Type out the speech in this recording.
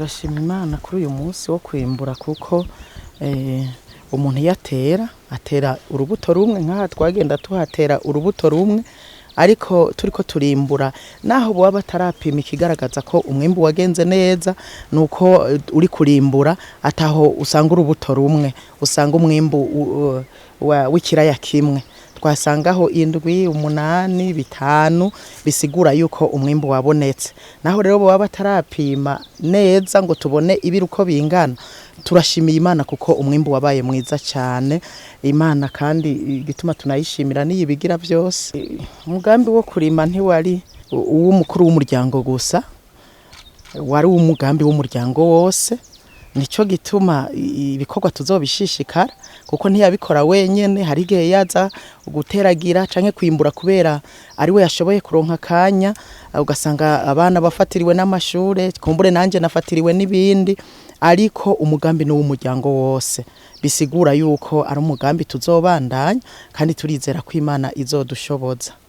Turashima Imana kuri uyu munsi wo kwimbura kuko umuntu iyo atera urubuto rumwe nk'aha twagenda tuhatera urubuto rumwe ariko turiko turimbura naho boba batarapima ikigaragaza ko umwimbu wagenze neza nuko uri kurimbura ataho usanga urubuto rumwe usanga umwimbu w'ikiraya kimwe twasangaho 7, 8, 5 bisigura yuko umwimbu wabonetse naho rero boba batarapima neza ngo tubone ibiri uko bingana turashimiye Imana kuko umwimbu wabaye mwiza cyane Imana kandi igituma tunayishimira niyibigira byose umugambi wo kurima ntiwari uw'umukuru w'umuryango gusa wari umugambi w'umuryango wose nico gituma ibikorwa tuzobishishikara kuko ntiyabikora wenyene hari igihe yaza guteragira canke kwimbura kubera ari we yashoboye kuronka kanya ugasanga abana bafatiriwe n'amashure kumbure nanje nafatiriwe n'ibindi ariko umugambi no w'umuryango wose bisigura yuko ari umugambi tuzobandanya kandi turizera ko Imana izodushoboza.